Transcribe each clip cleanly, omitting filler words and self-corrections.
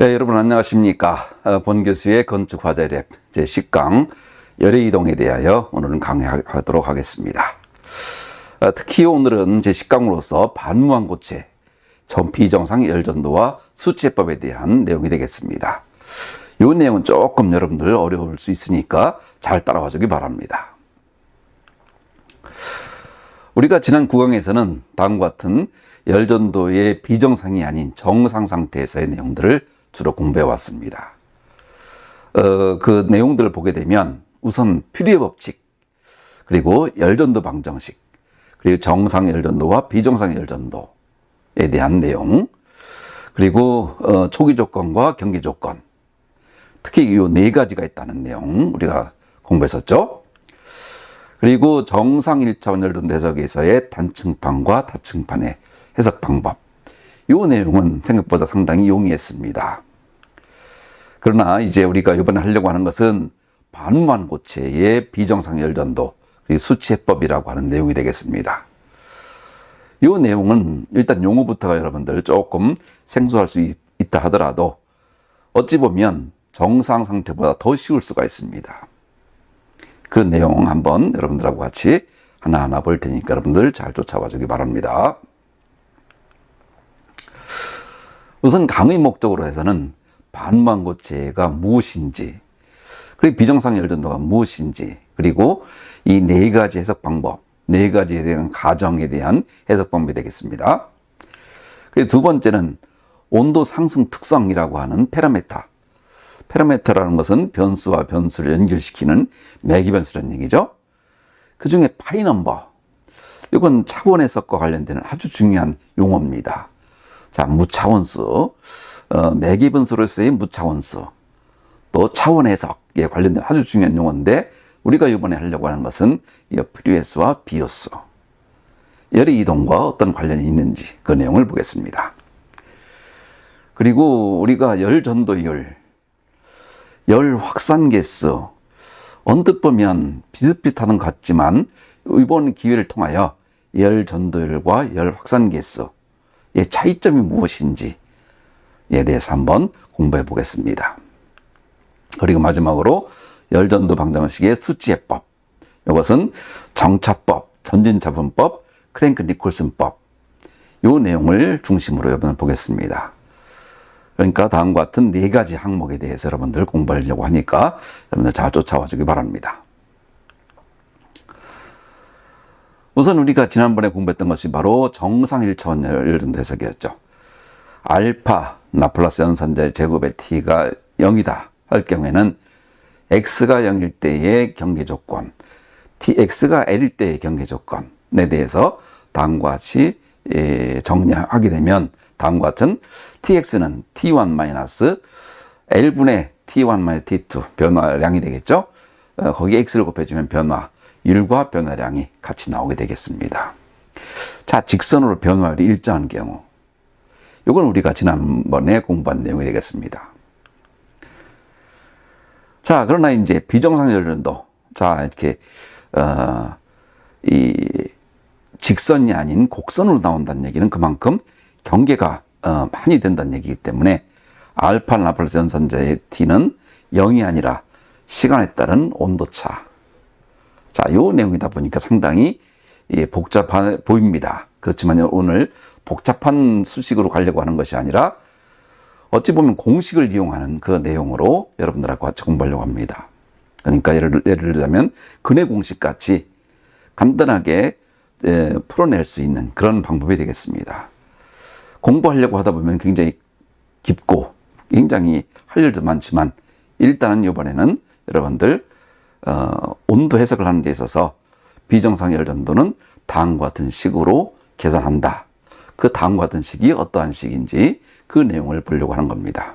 네, 여러분 안녕하십니까. 본 교수의 건축 화자의 랩 제10강 열의 이동에 대하여 오늘은 강의하도록 하겠습니다. 특히 오늘은 제10강으로서 반무한 고체, 비정상 열전도와 수치해법에 대한 내용이 되겠습니다. 이 내용은 조금 여러분들 어려울 수 있으니까 잘 따라와 주기 바랍니다. 우리가 지난 9강에서는 다음과 같은 열전도의 비정상이 아닌 정상 상태에서의 내용들을 주로 공부해 왔습니다. 그 내용들을 보게 되면 우선 퓨리의 법칙, 그리고 열전도 방정식, 그리고 정상 열전도와 비정상 열전도에 대한 내용, 그리고 초기 조건과 경계 조건, 특히 이 네 가지가 있다는 내용 우리가 공부했었죠. 그리고 정상 1차원 열전도 해석에서의 단층판과 다층판의 해석 방법, 이 내용은 생각보다 상당히 용이했습니다. 그러나 이제 우리가 이번에 하려고 하는 것은 반무한 고체의 비정상 열전도, 그리고 수치해법이라고 하는 내용이 되겠습니다. 이 내용은 일단 용어부터가 여러분들 조금 생소할 수 있다 하더라도 어찌 보면 정상 상태보다 더 쉬울 수가 있습니다. 그 내용 한번 여러분들하고 같이 하나하나 볼 테니까 여러분들 잘 쫓아와 주기 바랍니다. 우선 강의 목적으로 해서는 반무한 고체가 무엇인지, 그리고 비정상 열전도가 무엇인지, 그리고 이 네 가지 해석 방법, 네 가지에 대한 가정에 대한 해석 방법이 되겠습니다. 그리고 두 번째는 온도 상승 특성이라고 하는 페라메타. 페라메타라는 것은 변수와 변수를 연결시키는 매기 변수라는 얘기죠. 그 중에 파이 넘버, 이건 차원 해석과 관련되는 아주 중요한 용어입니다. 자, 무차원수, 매기 변수로 쓰인 무차원수, 또 차원 해석에 관련된 아주 중요한 용어인데, 우리가 이번에 하려고 하는 것은 퓨리에스와 비호수, 열의 이동과 어떤 관련이 있는지 그 내용을 보겠습니다. 그리고 우리가 열 전도율, 열 확산 개수, 언뜻 보면 비슷비슷한 것 같지만 이번 기회를 통하여 열 전도율과 열 확산 개수의 차이점이 무엇인지에 대해서 한번 공부해 보겠습니다. 그리고 마지막으로 열전도 방정식의 수치해법, 이것은 정차법, 전진차분법, 크랭크 니콜슨법, 이 내용을 중심으로 여러분을 보겠습니다. 그러니까 다음과 같은 네 가지 항목에 대해서 여러분들 공부하려고 하니까 여러분들 잘 쫓아와 주기 바랍니다. 우선 우리가 지난번에 공부했던 것이 바로 정상 1차원 열전도 해석이었죠. 알파 라플라스 연산자의 제곱의 t가 0이다 할 경우에는 x가 0일 때의 경계 조건, x가 l일 때의 경계 조건에 대해서 다음과 같이 정리하게 되면 다음과 같은 tx는 t1 l분의 t1 t2 변화량이 되겠죠. 거기 x를 곱해주면 변화율과 변화량이 같이 나오게 되겠습니다. 자, 직선으로 변화율이 일정한 경우, 이건 우리가 지난번에 공부한 내용이 되겠습니다. 자, 그러나 이제 비정상 열전도, 자, 이렇게 이 직선이 아닌 곡선으로 나온다는 얘기는 그만큼 경계가 많이 된다는 얘기이기 때문에 알파 라플라스 연산자의 t는 0이 아니라 시간에 따른 온도차. 자, 요 내용이다 보니까 상당히 복잡해 보입니다. 그렇지만 오늘 복잡한 수식으로 가려고 하는 것이 아니라 어찌 보면 공식을 이용하는 그 내용으로 여러분들하고 같이 공부하려고 합니다. 그러니까 예를 들자면 근해 공식 같이 간단하게 풀어낼 수 있는 그런 방법이 되겠습니다. 공부하려고 하다 보면 굉장히 깊고 굉장히 할 일도 많지만 일단은 이번에는 여러분들 온도 해석을 하는 데 있어서 비정상 열전도는 다음과 같은 식으로 계산한다. 그 다음과 같은 식이 어떠한 식인지 그 내용을 보려고 하는 겁니다.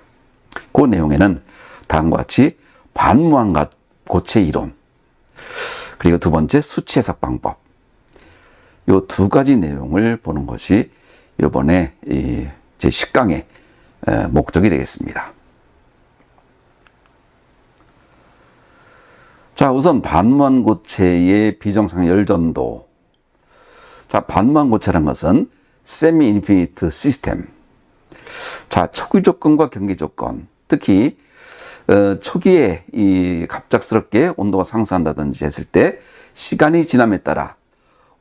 그 내용에는 다음과 같이 반무한 고체 이론, 그리고 두 번째 수치 해석 방법, 이 두 가지 내용을 보는 것이 이번에 제 10강의 목적이 되겠습니다. 자, 우선 반무한 고체의 비정상 열전도. 자, 반무한 고체라는 것은 세미 인피니트 시스템, 자, 초기 조건과 경계 조건, 특히 초기에 이 갑작스럽게 온도가 상승한다든지 했을 때 시간이 지남에 따라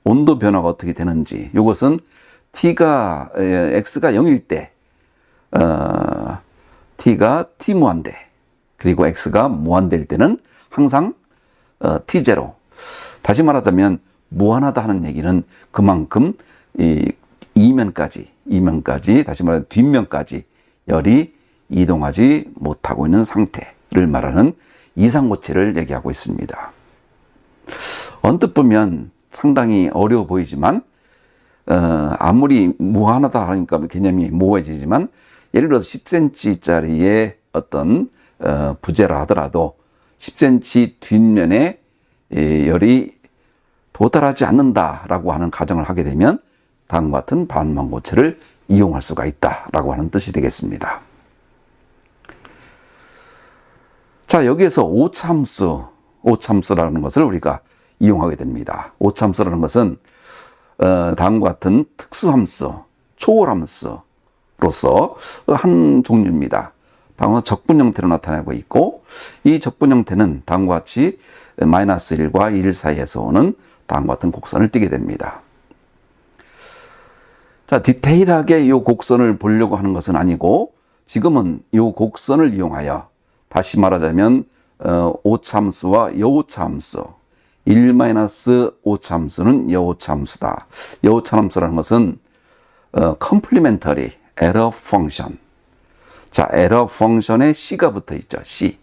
온도 변화가 어떻게 되는지, 이것은 T가 X가 0일 때 T가 T 무한대, 그리고 X가 무한대일 때는 항상 T0. 다시 말하자면 무한하다 하는 얘기는 그만큼 이면까지 다시 말하면 뒷면까지 열이 이동하지 못하고 있는 상태를 말하는 이상고체를 얘기하고 있습니다. 언뜻 보면 상당히 어려워 보이지만 아무리 무한하다 하니까 개념이 모호해지지만, 예를 들어서 10cm짜리의 어떤 부재라 하더라도 10cm 뒷면에 열이 도달하지 않는다라고 하는 가정을 하게 되면 다음과 같은 반망고체를 이용할 수가 있다라고 하는 뜻이 되겠습니다. 자, 여기에서 오차함수라는 것을 우리가 이용하게 됩니다. 오차함수라는 것은 다음과 같은 특수함수, 초월함수로서 한 종류입니다. 다음은 적분 형태로 나타나고 있고, 이 적분 형태는 다음과 같이 -1과 1 사이에서 오는 다음과 같은 곡선을 띠게 됩니다. 자, 디테일하게 이 곡선을 보려고 하는 것은 아니고, 지금은 이 곡선을 이용하여 다시 말하자면 오차함수와 여오차함수, 1-오차함수는 여오차함수다. 여오차함수라는 것은 complementary error function. 자, 에러 펑션에 C가 붙어 있죠. C.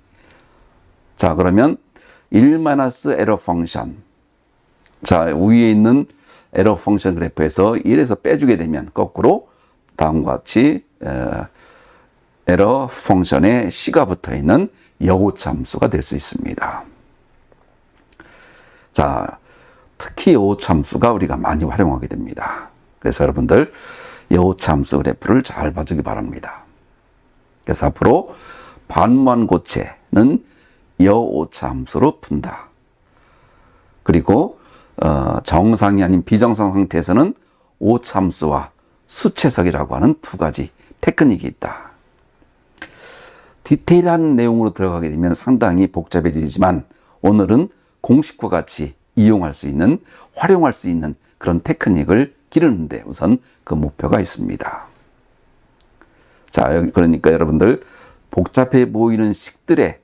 자, 그러면 1-에러 펑션. 자, 위에 있는 에러 펑션 그래프에서 1에서 빼주게 되면 거꾸로 다음과 같이 에러 펑션에 C가 붙어 있는 여오차함수가 될 수 있습니다. 자, 특히 여오차함수가 우리가 많이 활용하게 됩니다. 그래서 여러분들 여오차함수 그래프를 잘 봐주기 바랍니다. 그래서 앞으로 반무한고체는 여오차함수로 푼다. 그리고 정상이 아닌 비정상 상태에서는 오차함수와 수체석이라고 하는 두 가지 테크닉이 있다. 디테일한 내용으로 들어가게 되면 상당히 복잡해지지만, 오늘은 공식과 같이 이용할 수 있는, 활용할 수 있는 그런 테크닉을 기르는데 우선 그 목표가 있습니다. 자, 그러니까 여러분들 복잡해 보이는 식들에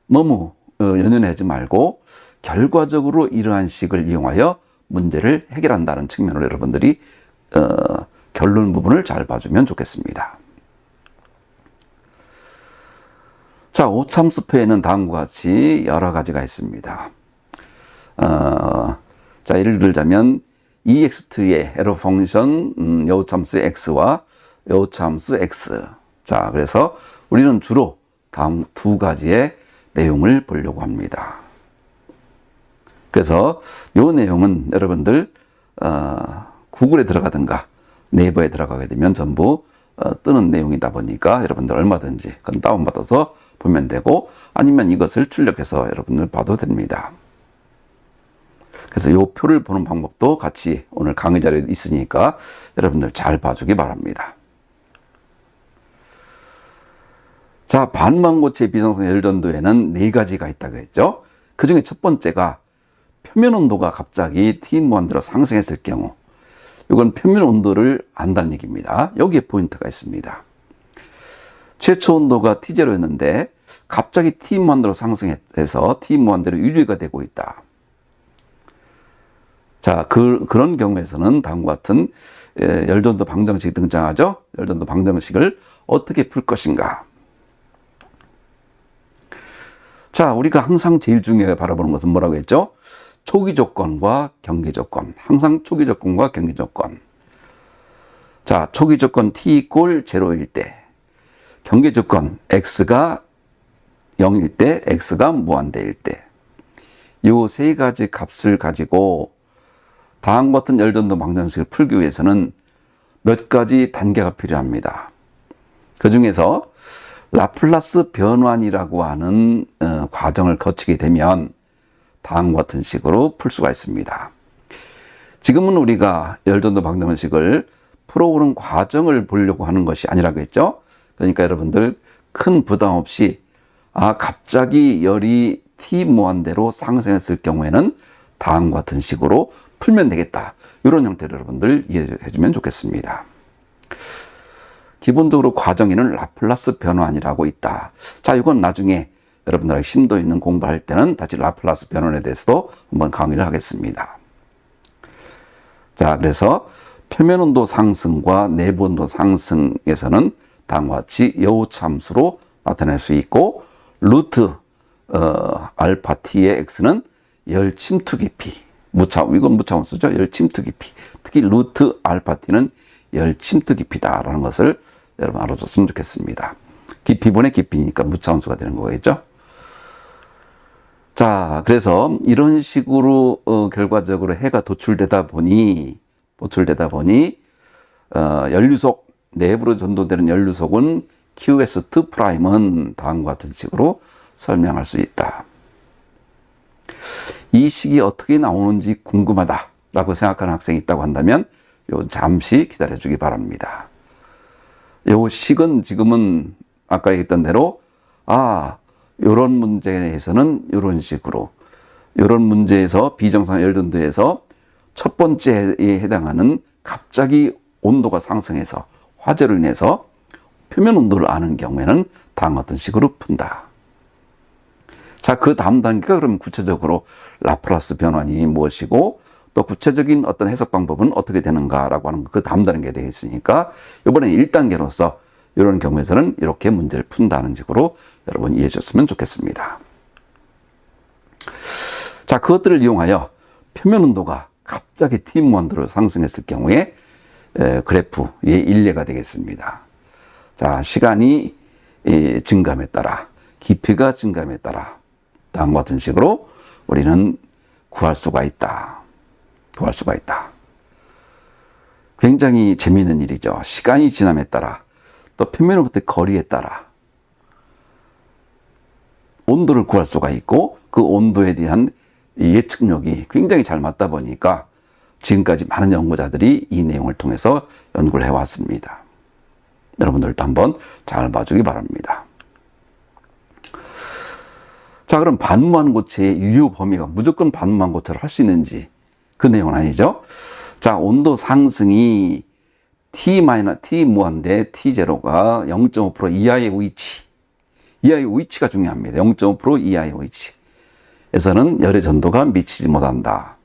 너무 연연하지 말고 결과적으로 이러한 식을 이용하여 문제를 해결한다는 측면으로 여러분들이 결론 부분을 잘 봐주면 좋겠습니다. 자, 오차함수표에는 다음과 같이 여러 가지가 있습니다. 자, 예를 들자면 EX2의 에러 펑션 여오차함수 X와 여오차함수 X. 자, 그래서 우리는 주로 다음 두 가지의 내용을 보려고 합니다. 그래서 이 내용은 여러분들 구글에 들어가든가 네이버에 들어가게 되면 전부 뜨는 내용이다 보니까 여러분들 얼마든지 그건 다운받아서 보면 되고, 아니면 이것을 출력해서 여러분들 봐도 됩니다. 그래서 이 표를 보는 방법도 같이 오늘 강의 자료에 있으니까 여러분들 잘 봐주기 바랍니다. 자, 반망고체 비정상 열전도에는 네 가지가 있다고 했죠. 그 중에 첫 번째가 표면 온도가 갑자기 T 무한대로 상승했을 경우, 이건 표면 온도를 안다는 얘기입니다. 여기에 포인트가 있습니다. 최초 온도가 T0였는데 갑자기 T 무한대로 상승해서 T 무한대로 유지가 되고 있다. 자, 그런 경우에서는 다음과 같은 열전도 방정식이 등장하죠. 열전도 방정식을 어떻게 풀 것인가. 자, 우리가 항상 제일 중요하게 바라보는 것은 뭐라고 했죠? 초기 조건과 경계 조건. 항상 초기 조건과 경계 조건. 자, 초기 조건 T 이꼴 0일 때, 경계 조건 X가 0일 때, X가 무한대일 때, 이 세 가지 값을 가지고 다음과 같은 열전도 방정식을 풀기 위해서는 몇 가지 단계가 필요합니다. 그 중에서 라플라스 변환이라고 하는 과정을 거치게 되면 다음과 같은 식으로 풀 수가 있습니다. 지금은 우리가 열전도 방정식을 풀어오는 과정을 보려고 하는 것이 아니라고 했죠. 그러니까 여러분들 큰 부담 없이 갑자기 열이 T 무한대로 상승했을 경우에는 다음과 같은 식으로 풀면 되겠다. 이런 형태로 여러분들 이해해 주면 좋겠습니다. 기본적으로 과정에는 라플라스 변환이라고 있다. 자, 이건 나중에 여러분들에게 심도 있는 공부할 때는 다시 라플라스 변환에 대해서도 한번 강의를 하겠습니다. 자, 그래서 표면 온도 상승과 내부 온도 상승에서는 다음과 같이 여우참수로 나타낼 수 있고, 루트 알파 t의 x는 열 침투 깊이, 이건 무차원수죠. 열 침투 깊이. 특히 루트 알파 t는 열 침투 깊이다라는 것을 여러분 알아줬으면 좋겠습니다. 깊이분의 깊이니까 무차원수가 되는 거겠죠. 자, 그래서 이런 식으로 결과적으로 해가 도출되다 보니 연료속, 내부로 전도되는 연료속은 QS2 프라임은 다음과 같은 식으로 설명할 수 있다. 이 식이 어떻게 나오는지 궁금하다라고 생각하는 학생이 있다고 한다면 잠시 기다려 주기 바랍니다. 요 식은 지금은 아까 얘기했던 대로 요런 문제에서는 요런 식으로, 요런 문제에서 비정상 열전도에서 첫 번째에 해당하는 갑자기 온도가 상승해서 화재로 인해서 표면 온도를 아는 경우에는 다음과 같은 식으로 푼다. 자, 그 다음 단계가 그럼 구체적으로 라플라스 변환이 무엇이고 또 구체적인 어떤 해석 방법은 어떻게 되는가라고 하는 그 다음 단계에 대해 있으니까 이번에 1단계로서 이런 경우에서는 이렇게 문제를 푼다는 식으로 여러분 이해해 주셨으면 좋겠습니다. 자, 그것들을 이용하여 표면 온도가 갑자기 T 무한대로 상승했을 경우에 그래프의 일례가 되겠습니다. 자, 시간이 증감에 따라, 깊이가 증감에 따라 다음과 같은 식으로 우리는 구할 수가 있다. 굉장히 재미있는 일이죠. 시간이 지남에 따라 또 표면으로부터 거리에 따라 온도를 구할 수가 있고 그 온도에 대한 예측력이 굉장히 잘 맞다 보니까 지금까지 많은 연구자들이 이 내용을 통해서 연구를 해왔습니다. 여러분들도 한번 잘 봐주기 바랍니다. 자, 그럼 반무한고체의 유효 범위가 무조건 반무한고체를 할 수 있는지 그 내용은 아니죠. 자, 온도 상승이 T 무한대 T0가 0.5% 이하의 위치가 중요합니다. 0.5% 이하의 위치에서는 열의 전도가 미치지 못한다.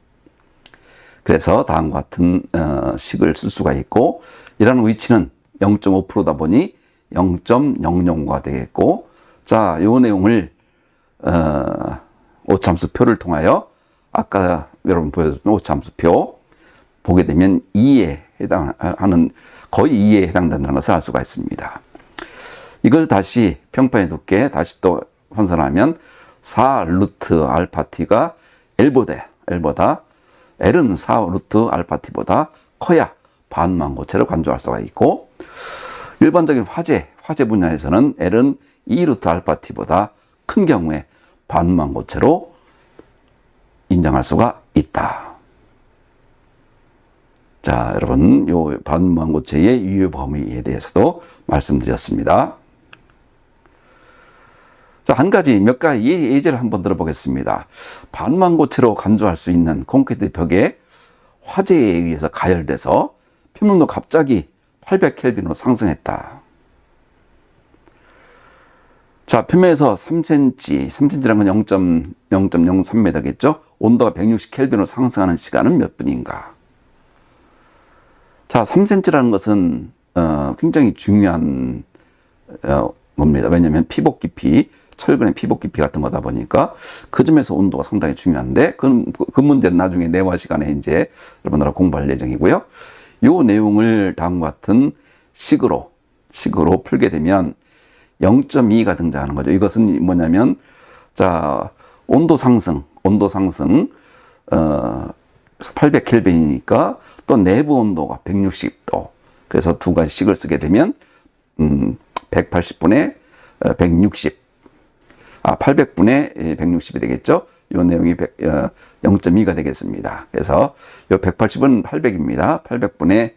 그래서 다음과 같은 식을 쓸 수가 있고, 이러한 위치는 0.5%다 보니 0.00가 되겠고, 자, 요 내용을 오참수표를 통하여 아까 여러분 보여줬던 오참수표 보게 되면 2에 해당하는, 거의 2에 해당된다는 것을 알 수가 있습니다. 이걸 다시 평판에 두께 다시 또 환산하면 4 루트 알파 t가 L보다 L은 4 루트 알파 t보다 커야 반무한고체로 간주할 수가 있고, 일반적인 화재 분야에서는 L은 2 루트 알파 t보다 큰 경우에 반무한고체로 인정할 수가 있다. 자, 여러분, 요 반무한고체의 유효 범위에 대해서도 말씀드렸습니다. 자, 몇 가지 예제를 한번 들어보겠습니다. 반무한고체로 간주할 수 있는 콘크리트 벽에 화재에 의해서 가열돼서 표면도 갑자기 800켈빈으로 상승했다. 자, 표면에서 3cm라는 건 0.03m겠죠? 온도가 160켈빈으로 상승하는 시간은 몇 분인가? 자, 3cm라는 것은 굉장히 중요한 겁니다. 왜냐하면 피복 깊이, 철근의 피복 깊이 같은 거다 보니까 그 점에서 온도가 상당히 중요한데 그 문제는 나중에 내화 시간에 이제 여러분들하고 공부할 예정이고요. 요 내용을 다음과 같은 식으로 풀게 되면 0.2가 등장하는 거죠. 이것은 뭐냐면, 자, 온도 상승 800켈빈이니까 또 내부 온도가 160도. 그래서 두 가지 식을 쓰게 되면 180분의 160. 800분의 160이 되겠죠. 이 내용이 0.2가 되겠습니다. 그래서 이 180은 800입니다. 800분의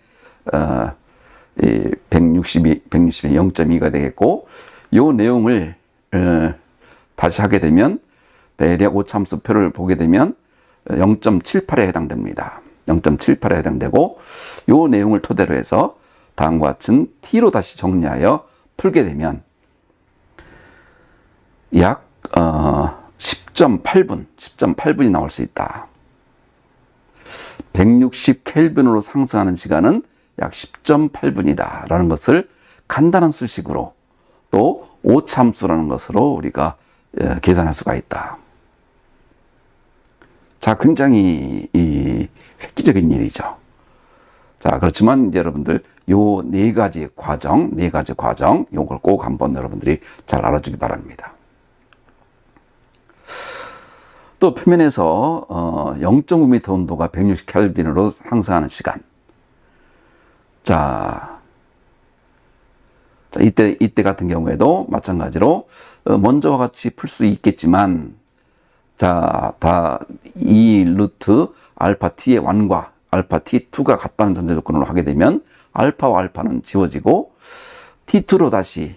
160에 0.2가 되겠고, 요 내용을 다시 하게 되면 대략 오참수표를 보게 되면 0.78에 해당됩니다. 0.78에 해당되고, 요 내용을 토대로 해서 다음과 같은 t로 다시 정리하여 풀게 되면 약 10.8분이 나올 수 있다. 160 켈빈으로 상승하는 시간은 약 10.8분이다 라는 것을 간단한 수식으로 또 오참수라는 것으로 우리가 계산할 수가 있다. 자, 굉장히 획기적인 일이죠. 자, 그렇지만 이제 여러분들 요 네 가지 과정, 요걸 꼭 한번 여러분들이 잘 알아주기 바랍니다. 또 표면에서 0.5m 온도가 160 켈빈으로 상승하는 시간. 자, 이때 같은 경우에도 마찬가지로 먼저와 같이 풀 수 있겠지만, 자, 다 이 루트 알파 t의 1과 알파 t2가 같다는 전제 조건으로 하게 되면 알파와 알파는 지워지고 t2로 다시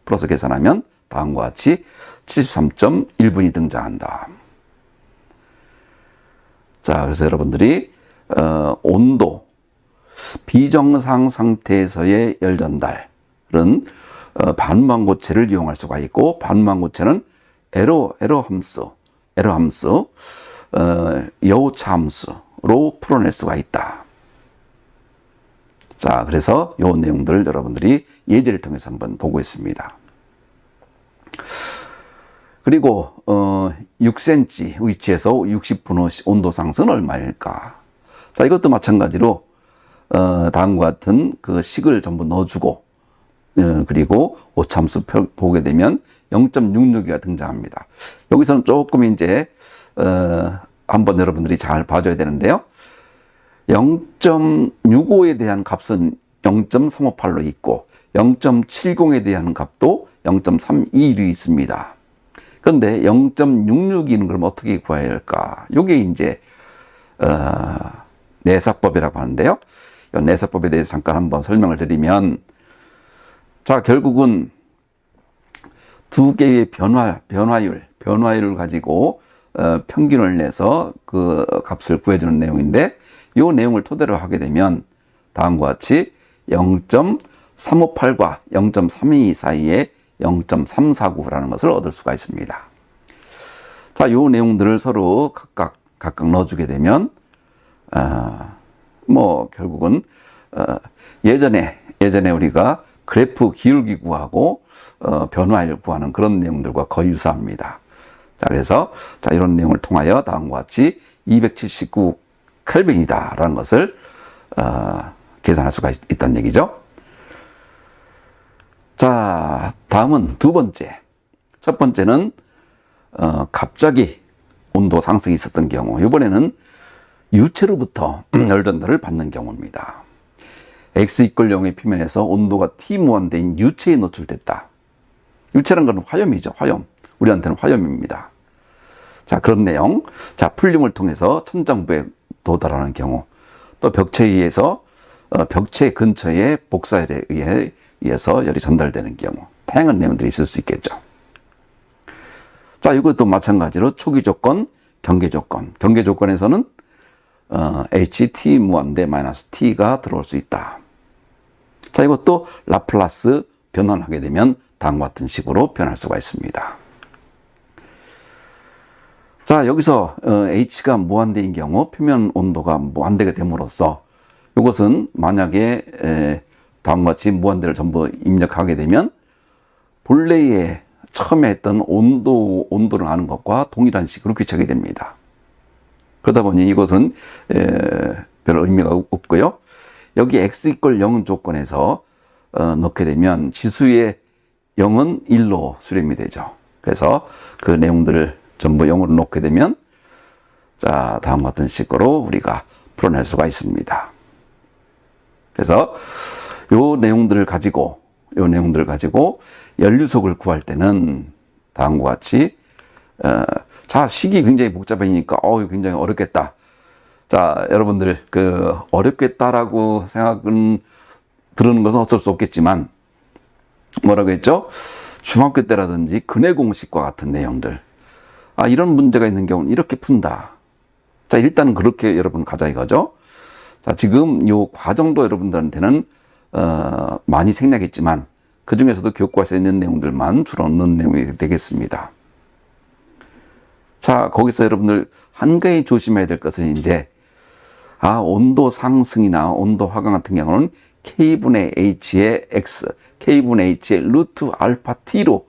풀어서 계산하면 다음과 같이 73.1분이 등장한다. 자, 그래서 여러분들이 온도, 비정상 상태에서의 열 전달은 반무한고체를 이용할 수가 있고, 반무한고체는 에러 함수, 여오차 함수로 풀어낼 수가 있다. 자, 그래서 요 내용들을 여러분들이 예제를 통해서 한번 보고 있습니다. 그리고 6cm 위치에서 60분 후 온도 상승은 얼마일까? 자, 이것도 마찬가지로 다음과 같은 그 식을 전부 넣어주고, 그리고 오참수 보게 되면 0.66이 등장합니다. 여기서는 조금 이제 한번 여러분들이 잘 봐줘야 되는데요. 0.65에 대한 값은 0.358로 있고 0.70에 대한 값도 0.321이 있습니다. 그런데 0.66이는 그럼 어떻게 구해야 할까? 이게 이제 내사법이라고 하는데요. 이 내사법에 대해서 잠깐 한번 설명을 드리면, 자, 결국은 두 개의 변화율을 가지고 평균을 내서 그 값을 구해주는 내용인데, 이 내용을 토대로 하게 되면 다음과 같이 0.358과 0.322 사이에 0.349라는 것을 얻을 수가 있습니다. 자, 이 내용들을 서로 각각 넣어주게 되면 결국은 예전에 우리가 그래프 기울기 구하고 변화율 구하는 그런 내용들과 거의 유사합니다. 자, 그래서 이런 내용을 통하여 다음과 같이 279 켈빈이다라는 것을 계산할 수가 있다는 얘기죠. 자, 다음은 두 번째. 첫 번째는 갑자기 온도 상승이 있었던 경우, 이번에는 유체로부터 열 전달을 받는 경우입니다. X=0의 표면에서 온도가 T 무한대인 유체에 노출됐다. 유체란 건 화염이죠. 화염. 우리한테는 화염입니다. 자, 그런 내용. 자, 풀림을 통해서 천장부에 도달하는 경우, 또 벽체에 의해서 벽체 근처에 복사열에 의해서 열이 전달되는 경우, 다양한 내용들이 있을 수 있겠죠. 자, 이것도 마찬가지로 초기 조건, 경계 조건. 경계 조건에서는 HT 무한대 마이너스 T가 들어올 수 있다. 자, 이것도 라플라스 변환하게 되면 다음과 같은 식으로 변할 수가 있습니다. 자, 여기서 H가 무한대인 경우 표면 온도가 무한대가 됨으로써 이것은 만약에 다음과 같이 무한대를 전부 입력하게 되면 본래의 처음에 했던 온도를 아는 것과 동일한 식으로 귀착이 됩니다. 그러다 보니 이것은 별 의미가 없고요. 여기 x=0 조건에서 넣게 되면 지수의 0은 1로 수렴이 되죠. 그래서 그 내용들을 전부 0으로 놓게 되면 자, 다음과 같은 식으로 우리가 풀어낼 수가 있습니다. 그래서 요 내용들을 가지고 연류속을 구할 때는 다음과 같이 자, 식이 굉장히 복잡하니까 굉장히 어렵겠다. 자, 여러분들 어렵겠다라고 생각은 들은 것은 어쩔 수 없겠지만 뭐라고 했죠? 중학교 때라든지 근해 공식과 같은 내용들, 이런 문제가 있는 경우는 이렇게 푼다. 자, 일단은 그렇게 여러분 가자 이거죠. 자, 지금 요 과정도 여러분들한테는 많이 생략했지만 그 중에서도 교과서에 있는 내용들만 주로 넣는 내용이 되겠습니다. 자, 거기서 여러분들 한 가지 조심해야 될 것은 이제 온도 상승이나 온도 하강 같은 경우는 K분의 H의 X, K분의 H의 루트 알파 T로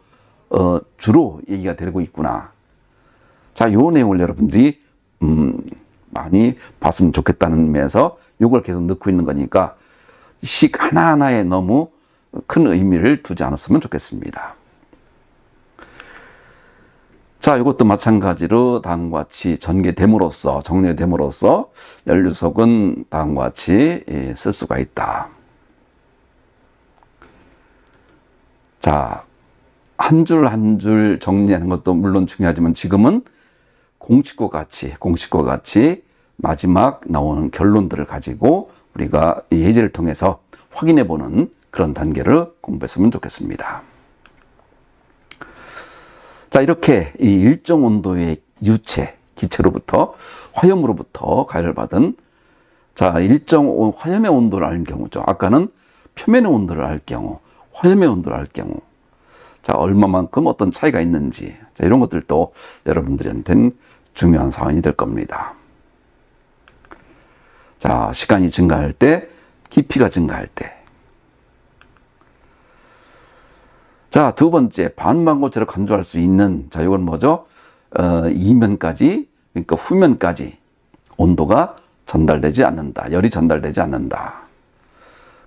주로 얘기가 되고 있구나. 자, 요 내용을 여러분들이 많이 봤으면 좋겠다는 면에서 이걸 계속 넣고 있는 거니까 식 하나하나에 너무 큰 의미를 두지 않았으면 좋겠습니다. 자, 이것도 마찬가지로 다음과 같이 전개됨으로써, 정리됨으로써 연료속은 다음과 같이 쓸 수가 있다. 자, 한 줄 한 줄 정리하는 것도 물론 중요하지만 지금은 공식과 같이 마지막 나오는 결론들을 가지고 우리가 이 예제를 통해서 확인해 보는 그런 단계를 공부했으면 좋겠습니다. 자, 이렇게 이 일정 온도의 유체, 기체로부터 화염으로부터 가열을 받은 화염의 온도를 알 경우죠. 아까는 표면의 온도를 알 경우, 화염의 온도를 알 경우, 자, 얼마만큼 어떤 차이가 있는지, 자, 이런 것들도 여러분들한테는 중요한 사안이 될 겁니다. 자, 시간이 증가할 때, 깊이가 증가할 때. 자, 두 번째, 반만고체로 간주할 수 있는, 자, 이건 뭐죠? 이면까지, 그러니까 후면까지 온도가 전달되지 않는다. 열이 전달되지 않는다.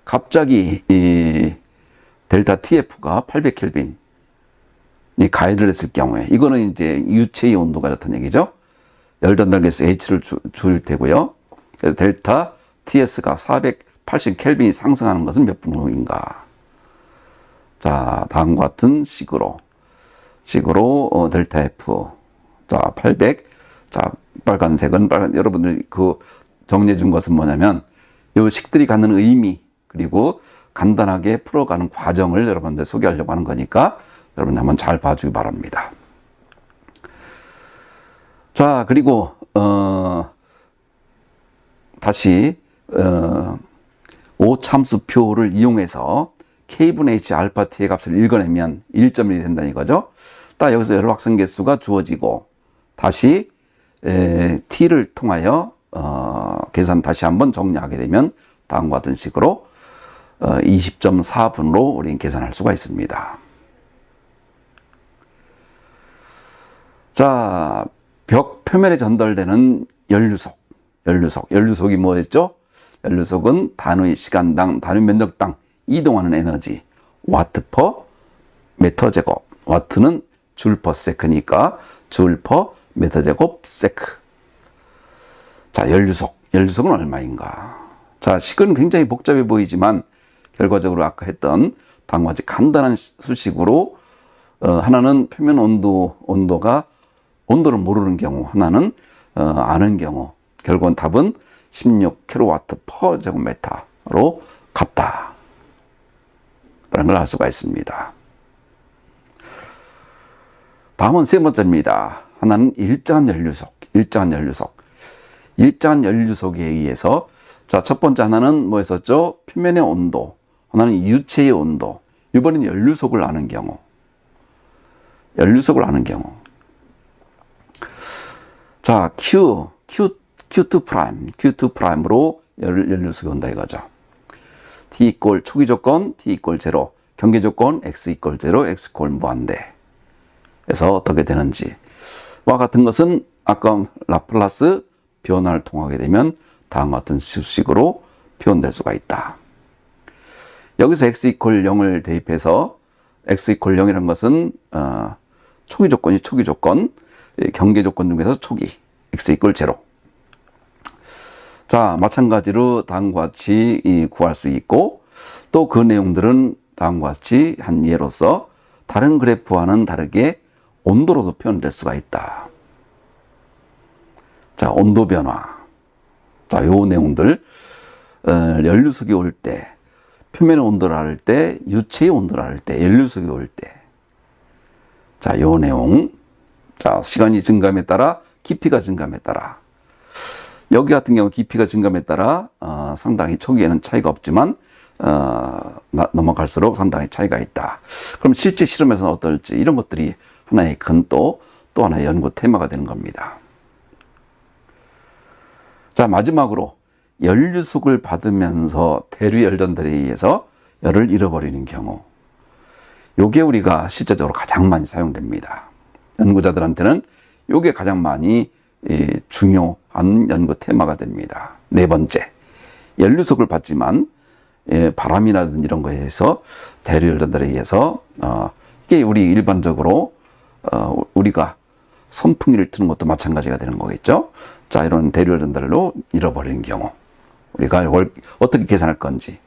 갑자기 이 델타 TF가 800켈빈 이 가열을 했을 경우에, 이거는 이제 유체의 온도가 그렇다는 얘기죠. 열 전달 개수 H를 줄 테고요. 델타 TS가 480켈빈이 상승하는 것은 몇 분 후인가? 자, 다음과 같은 식으로 델타 F, 자, 800, 자, 빨간색은 여러분들이 정리해 준 것은 뭐냐면 이 식들이 갖는 의미, 그리고 간단하게 풀어가는 과정을 여러분들 소개하려고 하는 거니까 여러분 한번 잘 봐주기 바랍니다. 자, 그리고 다시 오참수표를 이용해서 K분의 H 알파 T의 값을 읽어내면 1.1이 된다는 이거죠. 딱 여기서 열 확산 개수가 주어지고 다시 T를 통하여 계산 다시 한번 정리하게 되면 다음과 같은 식으로 20.4분으로 우리는 계산할 수가 있습니다. 자, 벽 표면에 전달되는 연료속이 뭐였죠? 연료속은 단위 시간당, 단위 면적당 이동하는 에너지, 와트 퍼 미터 제곱. 와트는 줄 퍼 세크니까 줄 퍼 미터 제곱 세크. 자, 연료속은 얼마인가? 자, 식은 굉장히 복잡해 보이지만 결과적으로 아까 했던 다음과 같이 간단한 수식으로 하나는 표면 온도를 모르는 경우, 하나는 아는 경우, 결국은 답은 16kW per 제곱미터로 같다 라는 걸 알 수가 있습니다. 다음은 세 번째입니다. 하나는 일정한 연료속에 의해서, 자, 첫 번째 하나는 뭐 했었죠? 표면의 온도, 하나는 유체의 온도. 이번엔 연료속을 아는 경우. 자, Q2 프라임으로 연료속이 온다 이거죠. T 이꼴 초기 조건, T 이꼴 0, 경계 조건, X 이꼴 0, X 이꼴 무한대. 그래서 어떻게 되는지. 와 같은 것은 아까 라플라스 변화를 통하게 되면 다음과 같은 수식으로 표현될 수가 있다. 여기서 X 이퀄 0을 대입해서 X 이퀄 0이라는 것은 초기 조건, 경계 조건 중에서 초기, X 이퀄 0. 자, 마찬가지로 다음과 같이 구할 수 있고, 또 그 내용들은 다음과 같이 한 예로서 다른 그래프와는 다르게 온도로도 표현될 수가 있다. 자, 온도 변화. 자, 요 내용들, 연료석이 올 때, 표면의 온도를 알 때, 유체의 온도를 알 때, 연료석이 올 때. 자, 요 내용. 자, 시간이 증감에 따라, 깊이가 증감에 따라. 여기 같은 경우 깊이가 증감에 따라, 상당히 초기에는 차이가 없지만, 넘어갈수록 상당히 차이가 있다. 그럼 실제 실험에서는 어떨지, 이런 것들이 하나의 큰 또 하나의 연구 테마가 되는 겁니다. 자, 마지막으로 연료속을 받으면서 대류열전들에 의해서 열을 잃어버리는 경우, 요게 우리가 실제적으로 가장 많이 사용됩니다. 연구자들한테는 요게 가장 많이 중요한 연구 테마가 됩니다. 네 번째, 연료속을 받지만 바람이라든지 이런 거에 의해서 대류열전들에 의해서 이게 우리 일반적으로 우리가 선풍기를 트는 것도 마찬가지가 되는 거겠죠. 자, 이런 대류열전들로 잃어버리는 경우 우리가 어떻게 계산할 건지.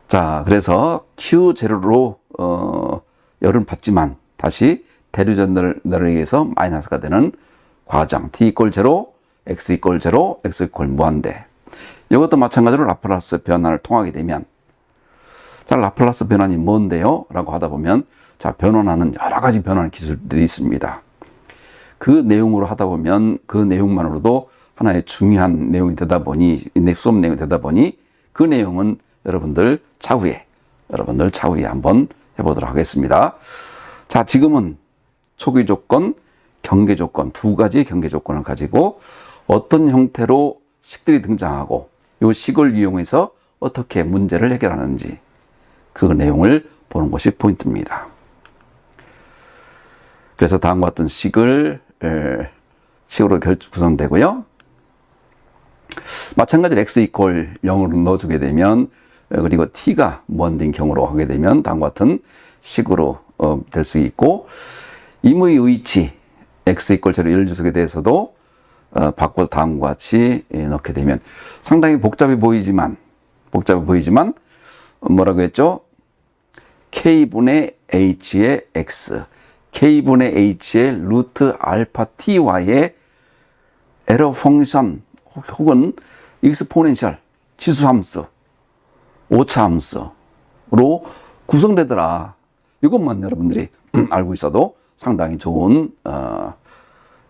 자, 그래서 Q0로 열을 받지만 다시 대류열전들에 의해서 마이너스가 되는 과정 T = 0, X = 0, X = 무한대. 이것도 마찬가지로 라플라스 변화를 통하게 되면, 자, 라플라스 변환이 뭔데요? 라고 하다 보면, 자, 변환하는 여러 가지 변환 기술들이 있습니다. 그 내용으로 하다 보면 그 내용만으로도 하나의 중요한 내용이 되다 보니, 수업 내용이 되다 보니 그 내용은 여러분들 차후에 한번 해보도록 하겠습니다. 자, 지금은 초기 조건, 경계 조건, 두 가지의 경계 조건을 가지고 어떤 형태로 식들이 등장하고 이 식을 이용해서 어떻게 문제를 해결하는지 그 내용을 보는 것이 포인트입니다. 그래서 다음과 같은 식으로 구성되고요. 마찬가지로 x = 0으로 넣어주게 되면, 그리고 t가 무한대인 경우로 하게 되면 다음과 같은 식으로 될 수 있고, 임의 의치 x = 0 연료속에 대해서도 바꿔서 다음과 같이 넣게 되면 상당히 복잡해 보이지만 뭐라고 했죠? k분의 h의 x, k분의 h의 루트 알파 ty의 에러 펑션 혹은 익스포넨셜 지수함수, 오차함수로 구성되더라. 이것만 여러분들이 알고 있어도 상당히 좋은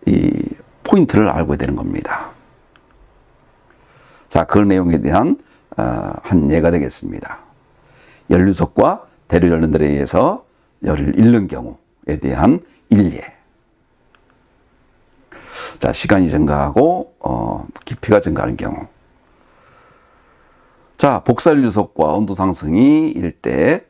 이 포인트를 알고 되는 겁니다. 자, 그 내용에 대한 한 예가 되겠습니다. 연료속과 대류열전들에 의해서 열을 잃는 경우에 대한 일례. 자, 시간이 증가하고 깊이가 증가하는 경우. 자, 복사연료속과 온도 상승이 일 때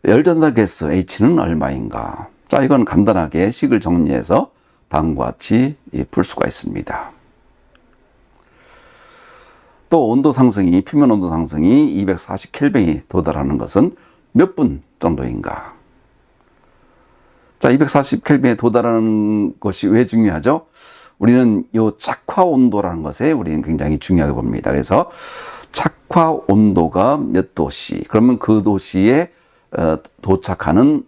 열전달 개수 H는 얼마인가? 자, 이건 간단하게 식을 정리해서 다음과 같이 풀 수가 있습니다. 또 온도 상승이, 표면 온도 상승이 240켈빈이 도달하는 것은 몇 분 정도인가? 자, 240켈빈에 도달하는 것이 왜 중요하죠? 우리는 이 착화 온도라는 것에 우리는 굉장히 중요하게 봅니다. 그래서 착화 온도가 몇 도씨, 그러면 그 도시에 도착하는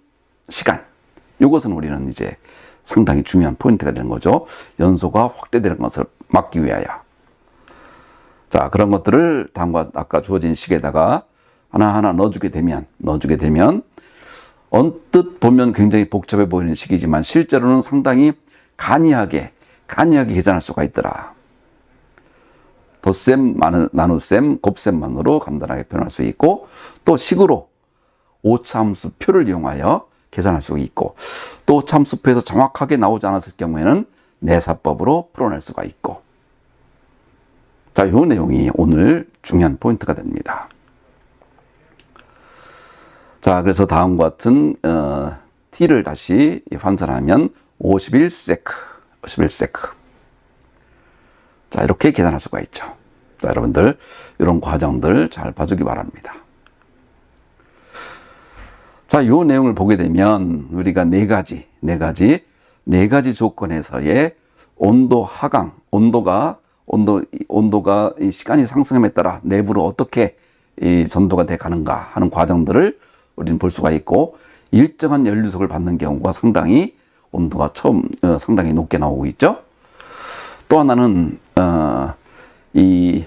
시간, 이것은 우리는 이제 상당히 중요한 포인트가 되는 거죠. 연소가 확대되는 것을 막기 위하여. 자, 그런 것들을 다음과 아까 주어진 식에다가 하나하나 넣어주게 되면 언뜻 보면 굉장히 복잡해 보이는 식이지만 실제로는 상당히 간이하게 계산할 수가 있더라. 덧셈, 나눗셈, 곱셈만으로 간단하게 표현할 수 있고, 또 식으로 오차함수 표를 이용하여 계산할 수 있고, 또 오차함수표에서 정확하게 나오지 않았을 경우에는 내사법으로 풀어낼 수가 있고. 자, 이 내용이 오늘 중요한 포인트가 됩니다. 자, 그래서 다음과 같은 t를 다시 환산하면 51세크. 자, 이렇게 계산할 수가 있죠. 자, 여러분들 이런 과정들 잘 봐주기 바랍니다. 자, 이 내용을 보게 되면 우리가 네 가지 조건에서의 온도 하강, 온도가 이 시간이 상승함에 따라 내부로 어떻게 이 전도가 돼 가는가 하는 과정들을 우리는 볼 수가 있고, 일정한 연료속을 받는 경우가 상당히 온도가 상당히 높게 나오고 있죠. 또 하나는 이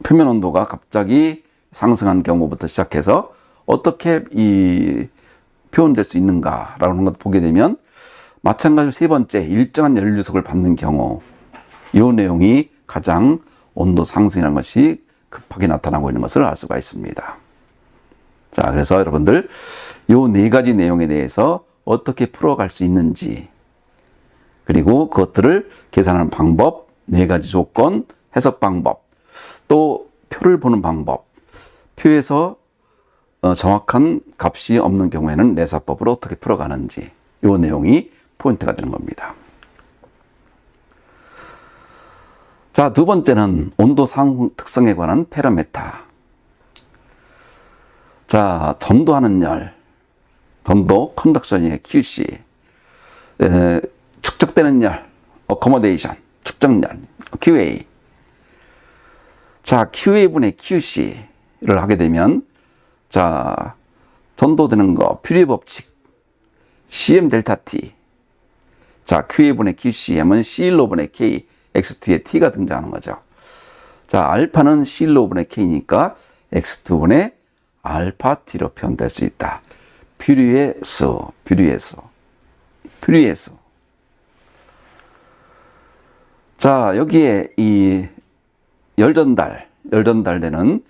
표면 온도가 갑자기 상승한 경우부터 시작해서 어떻게 표현될 수 있는가라는 것을 보게 되면, 마찬가지로 세 번째, 일정한 연료석을 받는 경우, 이 내용이 가장 온도 상승이라는 것이 급하게 나타나고 있는 것을 알 수가 있습니다. 자, 그래서 여러분들 이 네 가지 내용에 대해서 어떻게 풀어갈 수 있는지, 그리고 그것들을 계산하는 방법, 네 가지 조건, 해석 방법, 또 표를 보는 방법, 표에서 정확한 값이 없는 경우에는 내사법으로 어떻게 풀어가는지, 이 내용이 포인트가 되는 겁니다. 자, 두 번째는 온도 상승 특성에 관한 파라미터. 자, 전도하는 열, 전도, 컨덕션의 QC, 축적되는 열, 어코모데이션, 축적열, QA. 자, QA분의 QC를 하게 되면, 자, 전도되는 거, 퓨리 법칙, CM 델타 T. 자, QA분의 QCM은 C1로분의 K, X2의 T가 등장하는 거죠. 자, 알파는 C1로분의 K니까 X2분의 알파 T로 표현될 수 있다. 퓨리의 수. 자, 여기에 이 열전달되는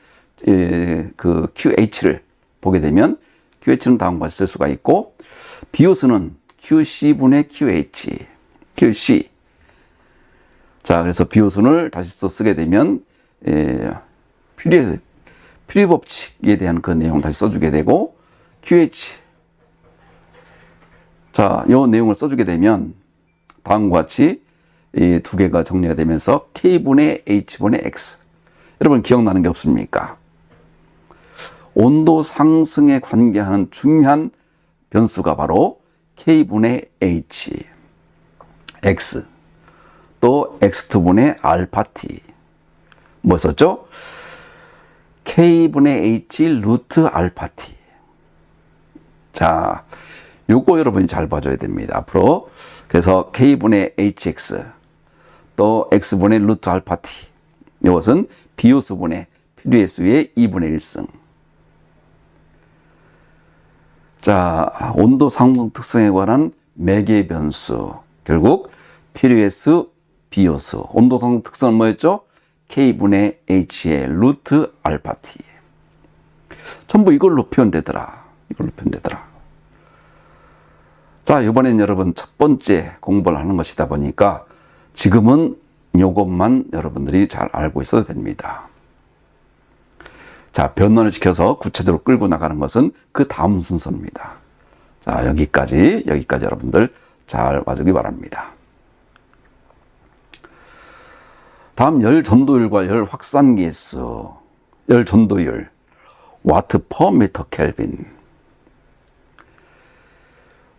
그 QH를 보게 되면, QH는 다음과 같이 쓸 수가 있고, 비호수는 QC분의 QC. 자, 그래서 비호수를 다시 또 쓰게 되면, 퓨리 법칙에 대한 그 내용을 다시 써주게 되고, QH. 자, 이 내용을 써주게 되면, 다음과 같이 이 두 개가 정리가 되면서 K분의 H분의 X. 여러분 기억나는 게 없습니까? 온도 상승에 관계하는 중요한 변수가 바로 K분의 H, X, 또 X2분의 알파 T. 뭐였었죠? K분의 H 루트 알파 T. 자, 요거 여러분이 잘 봐줘야 됩니다. 앞으로. 그래서 K분의 HX, 또 X분의 루트 알파 T. 이것은 비호수분의 퓨리의 수의 2분의 1승. 자, 온도 상승 특성에 관한 매개 변수. 결국 퓨리의 수, 비호수. 온도 상승 특성은 뭐였죠? K분의 H의 루트 알파 T. 전부 이걸로 표현되더라. 자, 이번엔 여러분 첫 번째 공부를 하는 것이다 보니까 지금은 이것만 여러분들이 잘 알고 있어도 됩니다. 자, 변론을 시켜서 구체적으로 끌고 나가는 것은 그 다음 순서입니다. 자, 여기까지 여러분들 잘 봐주기 바랍니다. 다음 열 전도율과 열 확산계수, 열 전도율, 와트 퍼 미터 켈빈.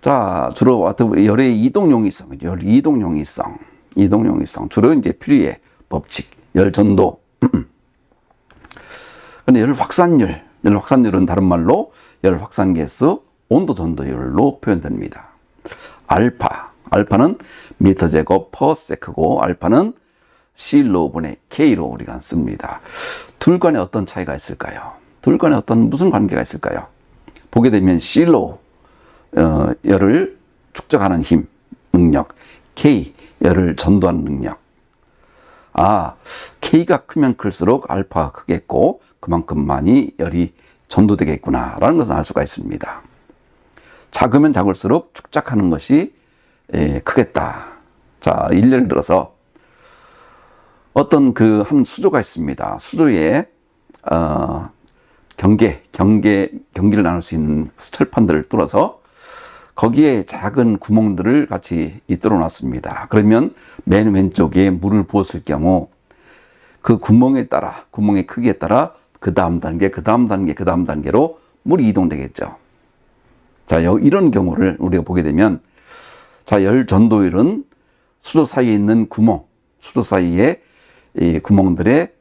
자, 주로 와트 열의 이동용이성, 주로 이제 퓨리의 법칙, 열 전도. 근데 열 확산율은 다른 말로 열 확산계수, 온도 전도율로 표현됩니다. 알파는 미터 제곱 퍼 세크고, 알파는 C1로분의 K로 우리가 씁니다. 둘 간에 어떤 차이가 있을까요? 둘 간에 무슨 관계가 있을까요? 보게 되면 C로 열을 축적하는 힘, 능력, K, 열을 전도하는 능력. K가 크면 클수록 알파가 크겠고 그만큼 많이 열이 전도되겠구나 라는 것을 알 수가 있습니다. 작으면 작을수록 축적하는 것이 크겠다. 자, 예를 들어서 어떤 한 수조가 있습니다. 수조에 경기를 나눌 수 있는 철판들을 뚫어서 거기에 작은 구멍들을 같이 뚫어 놨습니다. 그러면 맨 왼쪽에 물을 부었을 경우 그 구멍의 크기에 따라 그 다음 단계로 물이 이동되겠죠. 자, 이런 경우를 우리가 보게 되면, 자, 열 전도율은 수조 사이에 있는 수조 사이에 이 구멍들의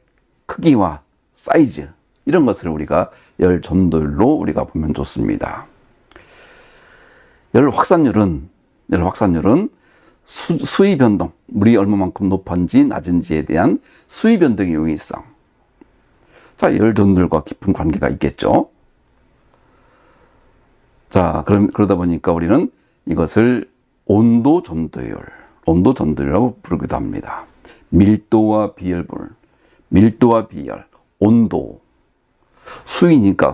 크기와 사이즈, 이런 것을 우리가 열 전도율로 우리가 보면 좋습니다. 열 확산율은 수위 변동, 물이 얼마만큼 높은지 낮은지에 대한 수위 변동의 용이성. 자, 열 전도율과 깊은 관계가 있겠죠. 자, 그러다 보니까 우리는 이것을 온도 전도율이라고 부르기도 합니다. 밀도와 비열분, 밀도와 비열, 온도, 수위니까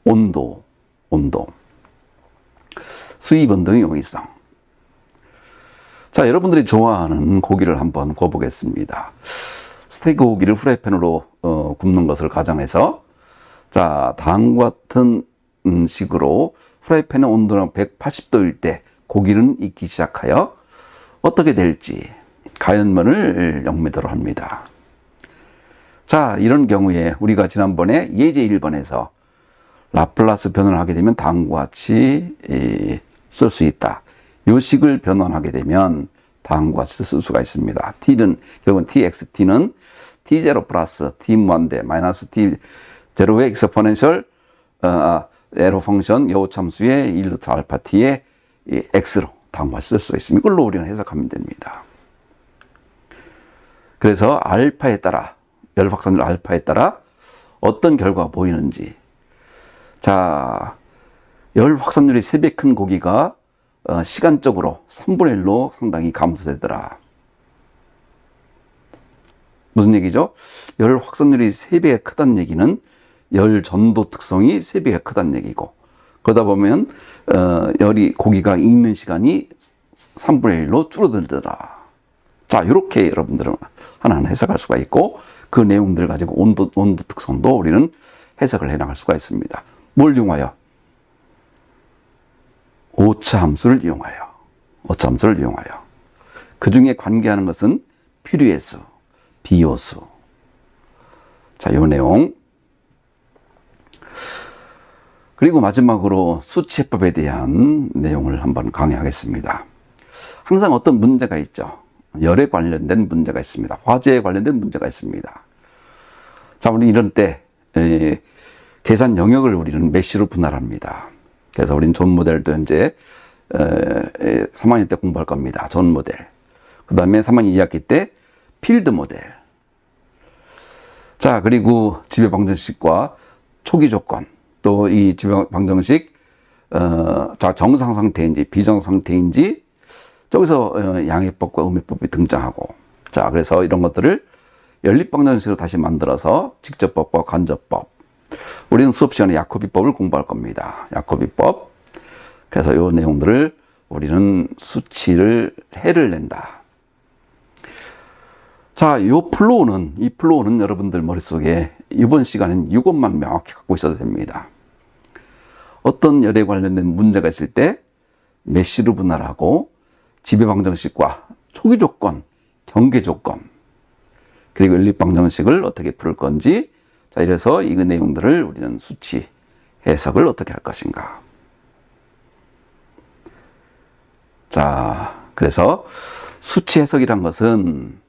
온도, 수위 변동의 용이성. 자, 여러분들이 좋아하는 고기를 한번 구워보겠습니다. 스테이크 고기를 프라이팬으로 굽는 것을 가정해서, 자, 다음과 같은 식으로 프라이팬의 온도는 180도일 때 고기는 익기 시작하여 어떻게 될지 가연면을 영매도로 합니다. 자, 이런 경우에 우리가 지난번에 예제 1번에서 라플라스 변환을 하게 되면 다음과 같이 쓸 수 있다. 요 식을 변환하게 되면 다음과 같이 쓸 수가 있습니다. t는 결국은 txt는 t0 플러스 t 무한대 마이너스 t0의 exponential 에러 펑션 여호참수의 1루트 알파 t의 x로 다음과 같이 쓸 수가 있습니다. 이걸로 우리는 해석하면 됩니다. 그래서 알파에 따라 열 확산율 알파에 따라 어떤 결과가 보이는지. 자, 열 확산율이 3배 큰 고기가 시간적으로 3분의 1로 상당히 감소되더라. 무슨 얘기죠? 열 확산율이 3배가 크다는 얘기는 열 전도 특성이 3배가 크다는 얘기고, 그러다 보면 고기가 익는 시간이 3분의 1로 줄어들더라. 자, 이렇게 여러분들은 하나하나 해석할 수가 있고, 그 내용들 가지고 온도 특성도 우리는 해석을 해나갈 수가 있습니다. 뭘 이용하여? 오차 함수를 이용하여. 그 중에 관계하는 것은 필요의 수, 비효수. 자, 이 내용. 그리고 마지막으로 수치해법에 대한 내용을 한번 강의하겠습니다. 항상 어떤 문제가 있죠. 열에 관련된 문제가 있습니다. 화재에 관련된 문제가 있습니다. 자, 우리 이런 때 계산 영역을 우리는 메시로 분할합니다. 그래서 우리는 존 모델도 현재 3학년 때 공부할 겁니다. 존 모델. 그 다음에 3학년 2학기 때 필드 모델. 자, 그리고 지배 방정식과 초기 조건, 또 이 지배 방정식 자, 정상 상태인지 비정상 상태인지, 저기서 양해법과 음해법이 등장하고, 자, 그래서 이런 것들을 연립방정식으로 다시 만들어서 직접법과 간접법. 우리는 수업 시간에 야코비법을 공부할 겁니다. 야코비법. 그래서 이 내용들을 우리는 수치를 해를 낸다. 자, 이 플로우는 여러분들 머릿속에 이번 시간엔 이것만 명확히 갖고 있어도 됩니다. 어떤 열에 관련된 문제가 있을 때 메시로 분할하고 지배방정식과 초기 조건, 경계 조건, 그리고 연립방정식을 어떻게 풀 건지, 자, 이래서 이 내용들을 우리는 수치 해석을 어떻게 할 것인가. 자, 그래서 수치 해석이란 것은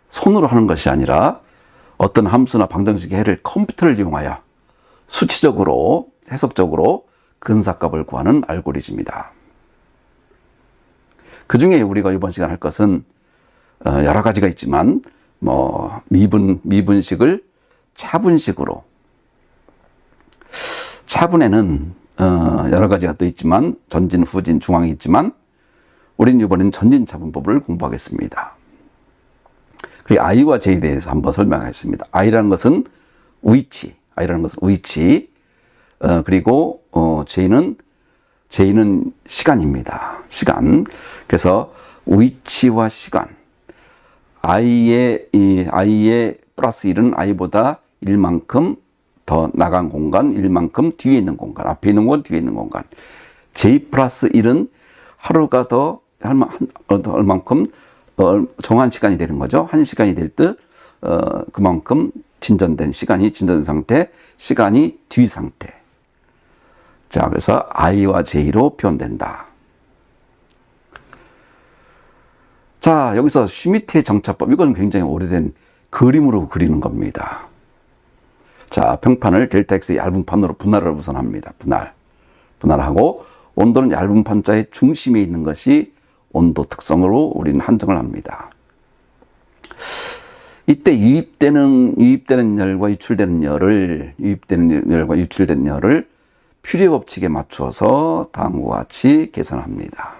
손으로 하는 것이 아니라 어떤 함수나 방정식의 해를 컴퓨터를 이용하여 수치적으로, 해석적으로 근사값을 구하는 알고리즘이다. 그 중에 우리가 이번 시간 할 것은 여러 가지가 있지만, 미분식을 차분식으로, 차분에는 여러 가지가 또 있지만, 전진, 후진, 중앙이 있지만, 우리는 이번엔 전진차분법을 공부하겠습니다. 그리고 I와 J에 대해서 한번 설명하겠습니다. I라는 것은 위치, 그리고 J는 시간입니다. 시간. 그래서 위치와 시간. I의 플러스 1은 I보다 1만큼 더 나간 공간, 1만큼 뒤에 있는 공간, 앞에 있는 공간, 뒤에 있는 공간. J 플러스 1은 하루가 더 얼만큼 정한 시간이 되는 거죠. 1시간이 될 때 그만큼 진전된 상태, 시간이 뒤 상태. 자, 그래서 I와 J로 표현된다. 자, 여기서 슈미트의 정차법, 이건 굉장히 오래된 그림으로 그리는 겁니다. 자, 평판을 델타 X의 얇은 판으로 분할을 우선 합니다. 분할하고, 온도는 얇은 판자의 중심에 있는 것이 온도 특성으로 우리는 한정을 합니다. 이때 유입되는 열과 유출되는 열을 퓨리에 법칙에 맞추어서 다음과 같이 계산합니다.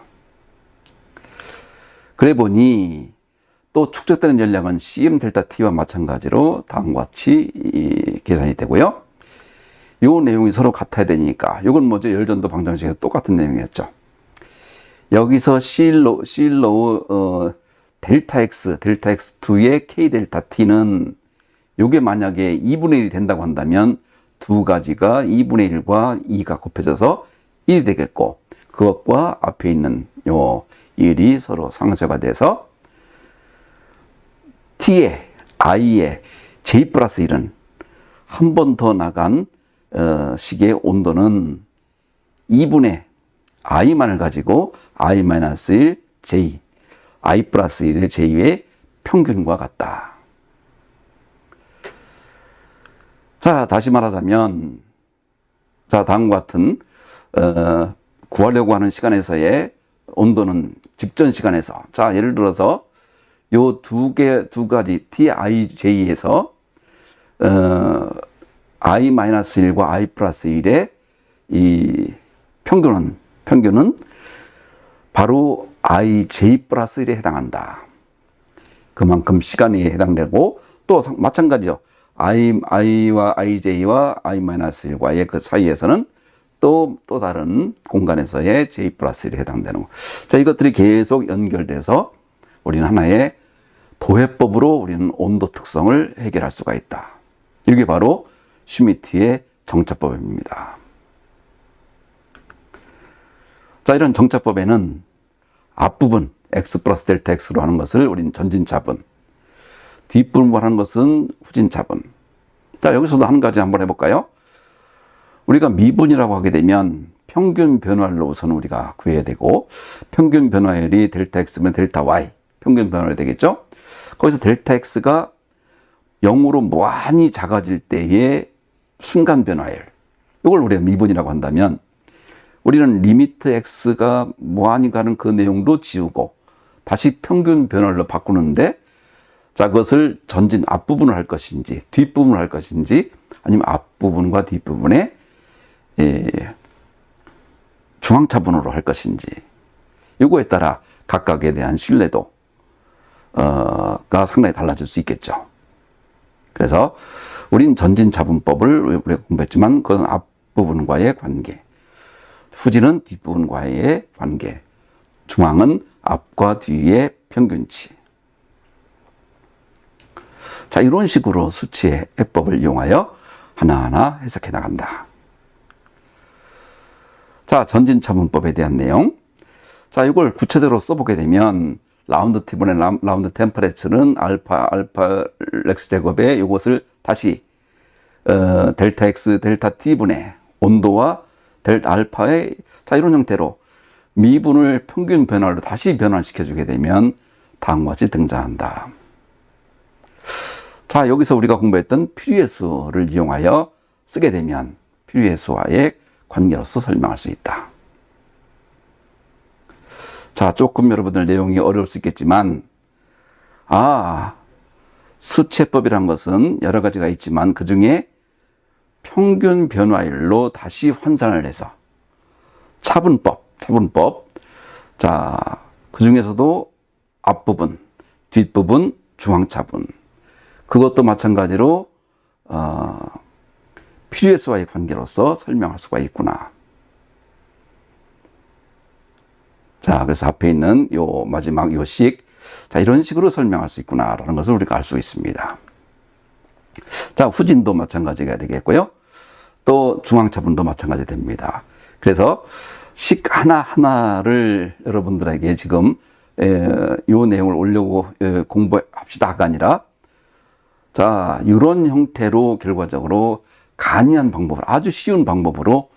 그래 보니 또 축적되는 열량은 CM 델타 T와 마찬가지로 다음과 같이 계산이 되고요. 요 내용이 서로 같아야 되니까, 요건 뭐죠? 열전도 방정식에서 똑같은 내용이었죠. 여기서 델타 X2의 K 델타 T는 요게 만약에 2분의 1이 된다고 한다면 두 가지가 2분의 1과 2가 곱해져서 1이 되겠고, 그것과 앞에 있는 요 1이 서로 상쇄가 돼서 T의 I의 J 플러스 1은 한 번 더 나간 식의 온도는 2분의 I만을 가지고 I 마이너스 1 J, I 플러스 1의 J의 평균과 같다. 자, 다시 말하자면, 자, 다음과 같은, 구하려고 하는 시간에서의 온도는 직전 시간에서, 자, 예를 들어서, 요 두 가지, TIJ에서, I-1과 I 플러스 1의 이 평균은 바로 IJ 플러스 1에 해당한다. 그만큼 시간이 해당되고, 또 마찬가지죠. I와 IJ와 I-1과의 그 사이에서는 또 다른 공간에서의 J 플러스 1에 해당되는 거. 자, 이것들이 계속 연결돼서 우리는 하나의 도해법으로 우리는 온도 특성을 해결할 수가 있다. 이게 바로 슈미트의 정차법입니다. 자, 이런 정차법에는 앞부분 X 플러스 델타 X로 하는 것을 우리는 전진차분, 뒷부분 하는 것은 후진차분. 자, 여기서도 한 가지 한번 해볼까요? 우리가 미분이라고 하게 되면 평균 변화율로 우선 우리가 구해야 되고, 평균 변화율이 델타 X면 델타 Y, 평균 변화율이 되겠죠? 거기서 델타 X가 0으로 무한히 작아질 때의 순간 변화율, 이걸 우리가 미분이라고 한다면, 우리는 리미트 X가 무한히 가는 그 내용도 지우고 다시 평균 변화율로 바꾸는데, 자, 그것을 전진 앞부분을 할 것인지 뒷부분을 할 것인지, 아니면 앞부분과 뒷부분의 중앙차분으로 할 것인지, 이거에 따라 각각에 대한 신뢰도가 상당히 달라질 수 있겠죠. 그래서 우린 전진차분법을 우리가 공부했지만, 그건 앞부분과의 관계, 후진은 뒷부분과의 관계, 중앙은 앞과 뒤의 평균치. 자, 이런 식으로 수치의 해법을 이용하여 하나하나 해석해 나간다. 자, 전진차분법에 대한 내용. 자, 이걸 구체적으로 써보게 되면, 라운드 T분의 라운드 템퍼레처는 알파 렉스 제곱에 이것을 다시 델타 X 델타 T분의 온도와 델타 알파의, 자, 이런 형태로 미분을 평균 변화로 다시 변환시켜주게 되면 다음과 같이 등장한다. 자, 여기서 우리가 공부했던 퓨리에 수를 이용하여 쓰게 되면 퓨리에 수와의 관계로서 설명할 수 있다. 자, 조금 여러분들 내용이 어려울 수 있겠지만, 수치법이란 것은 여러 가지가 있지만 그 중에 평균 변화율로 다시 환산을 해서 차분법. 자, 그 중에서도 앞부분, 뒷부분, 중앙차분. 그것도 마찬가지로 퓨리에 수와의 관계로서 설명할 수가 있구나. 자, 그래서 앞에 있는 요 마지막 요 식, 자, 이런 식으로 설명할 수 있구나라는 것을 우리가 알 수 있습니다. 자, 후진도 마찬가지가 되겠고요. 또 중앙차분도 마찬가지 됩니다. 그래서 식 하나하나를 여러분들에게 지금 요 내용을 올려고 공부합시다가 아니라, 자, 이런 형태로 결과적으로 간이한 방법을, 아주 쉬운 방법으로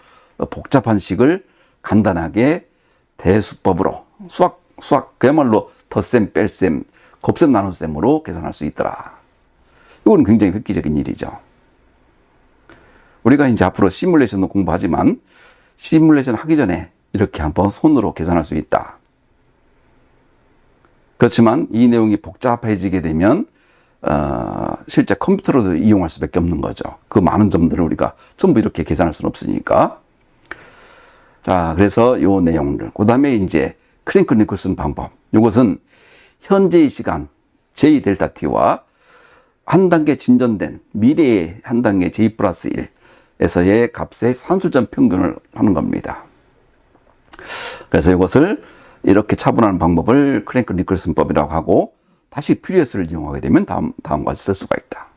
복잡한 식을 간단하게 대수법으로 수학 그야말로 덧셈, 뺄셈, 곱셈, 나눗셈으로 계산할 수 있더라. 이건 굉장히 획기적인 일이죠. 우리가 이제 앞으로 시뮬레이션도 공부하지만, 시뮬레이션 하기 전에 이렇게 한번 손으로 계산할 수 있다. 그렇지만 이 내용이 복잡해지게 되면 실제 컴퓨터로도 이용할 수밖에 없는 거죠. 그 많은 점들을 우리가 전부 이렇게 계산할 수는 없으니까. 자, 그래서 요 내용들. 그 다음에 이제 크랭크 니콜슨 방법. 이것은 현재의 시간 J 델타 T와 한 단계 진전된 미래의 한 단계 J 플러스 1에서의 값의 산술점 평균을 하는 겁니다. 그래서 이것을 이렇게 차분하는 방법을 크랭크 니콜슨법이라고 하고, 다시 퓨리어스를 이용하게 되면 다음과 같이 쓸 수가 있다.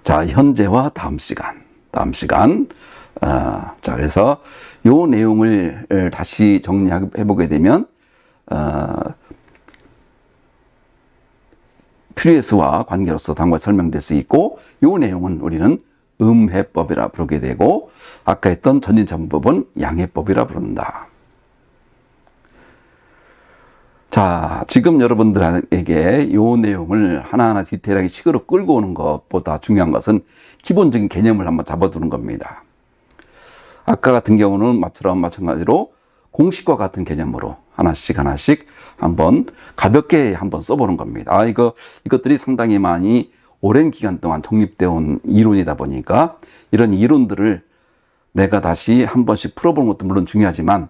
자, 현재와 다음 시간. 자, 그래서 요 내용을 다시 정리해 보게 되면, 퓨리어스와 관계로서 다음과 같이 설명될 수 있고, 요 내용은 우리는 음해법이라 부르게 되고, 아까 했던 전진차분법은 양해법이라 부른다. 자, 지금 여러분들에게 이 내용을 하나하나 디테일하게 식으로 끌고 오는 것보다 중요한 것은 기본적인 개념을 한번 잡아두는 겁니다. 아까 같은 경우는 마찬가지로 공식과 같은 개념으로 하나씩 한번 가볍게 한번 써보는 겁니다. 이것들이 상당히 많이 오랜 기간 동안 정립되어 온 이론이다 보니까 이런 이론들을 내가 다시 한 번씩 풀어보는 것도 물론 중요하지만,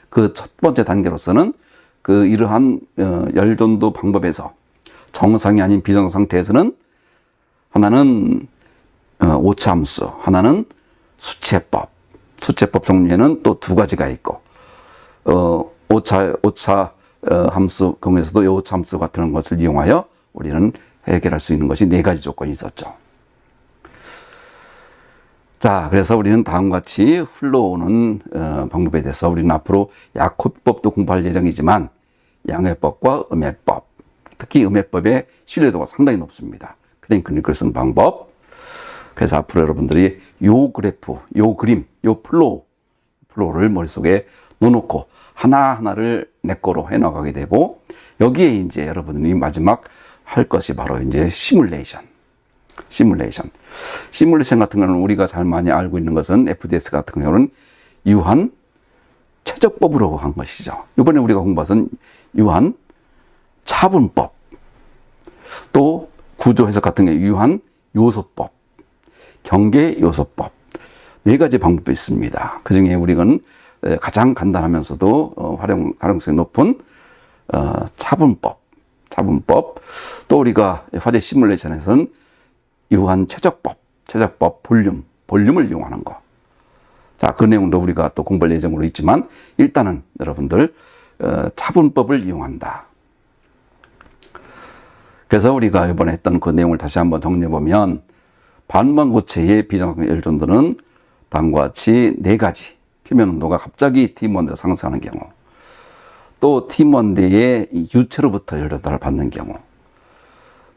그 첫 번째 단계로서는 그 이러한 열전도 방법에서 정상이 아닌 비정상 상태에서는 하나는 오차함수, 하나는 수채법 종류에는 또 두 가지가 있고, 오차 함수 경우에서도 이 오차 함수 같은 것을 이용하여 우리는 해결할 수 있는 것이 네 가지 조건이 있었죠. 자, 그래서 우리는 다음과 같이 흘러오는 방법에 대해서 우리는 앞으로 야코비법도 공부할 예정이지만, 양해법과 음해법, 특히 음해법의 신뢰도가 상당히 높습니다. 크랭크 니콜슨 방법. 그래서 앞으로 여러분들이 요 그래프, 요 그림, 요 플로우를 머릿속에 넣어놓고 하나하나를 내 거로 해나가게 되고, 여기에 이제 여러분이 마지막 할 것이 바로 이제 시뮬레이션 같은 경우는 우리가 잘 많이 알고 있는 것은 FDS 같은 경우는 유한 최적법으로 한 것이죠. 이번에 우리가 공부한 것은 유한 차분법, 또 구조 해석 같은 경우 유한 요소법, 경계 요소법, 네 가지 방법이 있습니다. 그 중에 우리는 가장 간단하면서도 활용성이 높은 차분법, 또 우리가 화재 시뮬레이션에서는 유한 최적법, 볼륨을 이용하는 거. 자, 그 내용도 우리가 또 공부할 예정으로 있지만, 일단은 여러분들 차분법을 이용한다. 그래서 우리가 이번에 했던 그 내용을 다시 한번 정리해보면, 반망고체의 비정상 열전도는 다음과 같이 네 가지. 표면 온도가 갑자기 T1대로 상승하는 경우, 또 T1대의 유체로부터 열전도를 받는 경우,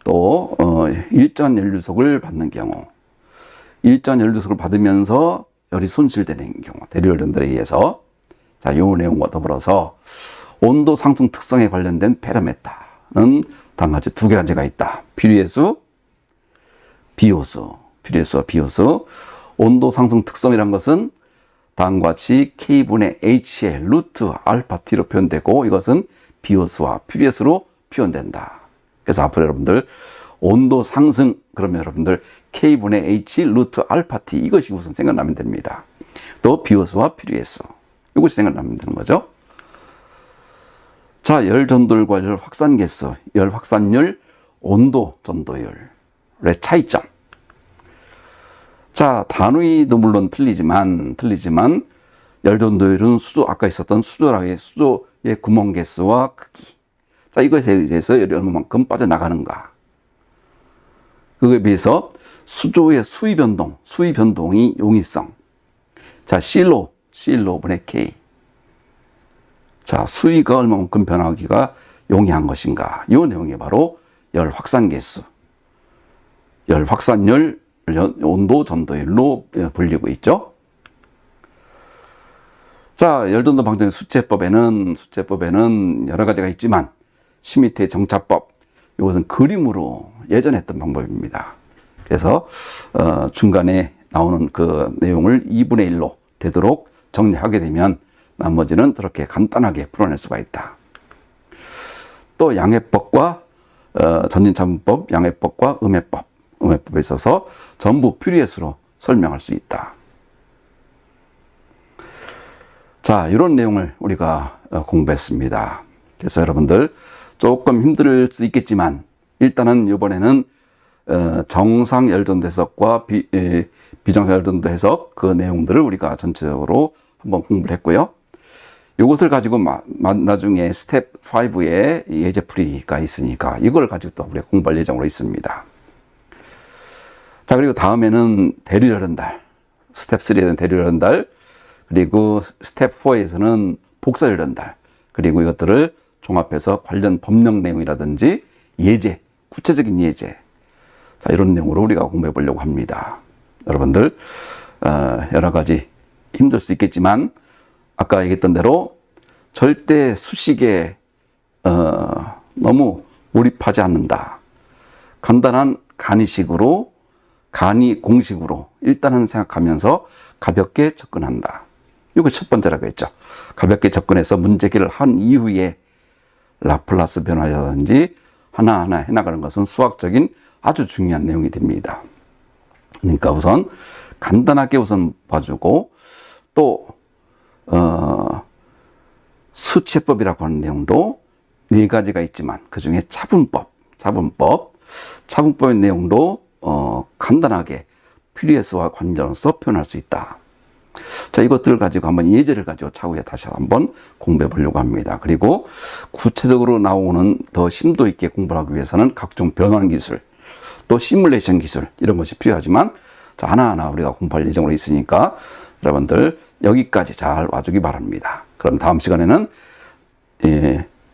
또 일전 연료속을 받는 경우, 일전 연료속을 받으면서 열이 손실되는 경우, 대류열전들에 의해서. 자, 이 내용과 더불어서 온도 상승 특성에 관련된 파라미터는 다음과 같이 두 가지가 있다. 퓨리에수, 비호수. 온도 상승 특성이란 것은 다음과 같이 K분의 H의 루트 알파 T로 표현되고, 이것은 비호수와 퓨리에수로 표현된다. 그래서 앞으로 여러분들 온도 상승 그러면 여러분들 K분의 H 루트 알파 T 이것이 우선 생각나면 됩니다. 또 비호수와 퓨리에수 이것이 생각나면 되는 거죠. 자, 열 전도율과 열 확산 개수, 열 확산율, 온도 전도율의 차이점. 자, 단위도 물론 틀리지만 열 전도율은 아까 있었던 수조의 구멍 개수와 크기. 자, 이것에 의해서 열이 얼마만큼 빠져나가는가. 그거에 비해서 수조의 수위 변동이 용이성. 자, C로 분의 K. 자, 수위가 얼마만큼 변하기가 용이한 것인가. 이 내용이 바로 열 확산 개수, 열 확산율, 온도 전도율로 불리고 있죠. 자, 열전도 방정의 수채법에는 여러 가지가 있지만, 슈미트의 정차법, 이것은 그림으로 예전에 했던 방법입니다. 그래서 중간에 나오는 그 내용을 2분의 1로 되도록 정리하게 되면 나머지는 저렇게 간단하게 풀어낼 수가 있다. 또 양해법과 전진차분법, 양해법과 음해법에 있어서 전부 퓨리에스로 설명할 수 있다. 자, 이런 내용을 우리가 공부했습니다. 그래서 여러분들 조금 힘들 수 있겠지만 일단은 이번에는 정상 열전도 해석과 비정상 열전도 해석 그 내용들을 우리가 전체적으로 한번 공부를 했고요. 이것을 가지고 나중에 스텝 5에 예제풀이가 있으니까 이걸 가지고 또 우리가 공부할 예정으로 있습니다. 자, 그리고 다음에는 대리열연달, 스텝 3에는 대리열연달, 그리고 스텝 4에서는 복사열연달, 그리고 이것들을 종합해서 관련 법령 내용이라든지 예제, 구체적인 예제, 자, 이런 내용으로 우리가 공부해 보려고 합니다. 여러분들 여러 가지 힘들 수 있겠지만 아까 얘기했던 대로 절대 수식에 너무 몰입하지 않는다. 간단한 간이식으로, 간이 공식으로 일단은 생각하면서 가볍게 접근한다. 이거 첫 번째라고 했죠. 가볍게 접근해서 문제기를 한 이후에 라플라스 변화라든지 하나하나 해나가는 것은 수학적인 아주 중요한 내용이 됩니다. 그러니까 우선 간단하게 우선 봐주고 또 수치법이라고 하는 내용도 4가지가 있지만 그 중에 차분법의 내용도 간단하게 퓨리에스와 관련해서 표현할 수 있다. 자, 이것들을 가지고 한번 예제를 가지고 차후에 다시 한번 공부해 보려고 합니다. 그리고 구체적으로 나오는 더 심도 있게 공부를 하기 위해서는 각종 변환 기술, 또 시뮬레이션 기술 이런 것이 필요하지만 자, 하나하나 우리가 공부할 예정으로 있으니까 여러분들 여기까지 잘 와주기 바랍니다. 그럼 다음 시간에는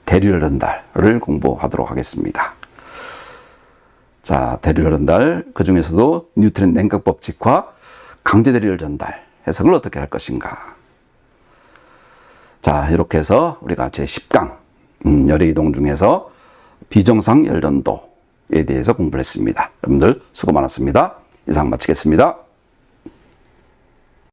대리열연달을 공부하도록 하겠습니다. 자, 대리열연달 그 중에서도 뉴턴의 냉각 법칙과 강제 대리열연달 해석을 어떻게 할 것인가. 자, 이렇게 해서 우리가 제10강 열의 이동 중에서 비정상 열전도에 대해서 공부를 했습니다. 여러분들 수고 많았습니다. 이상 마치겠습니다.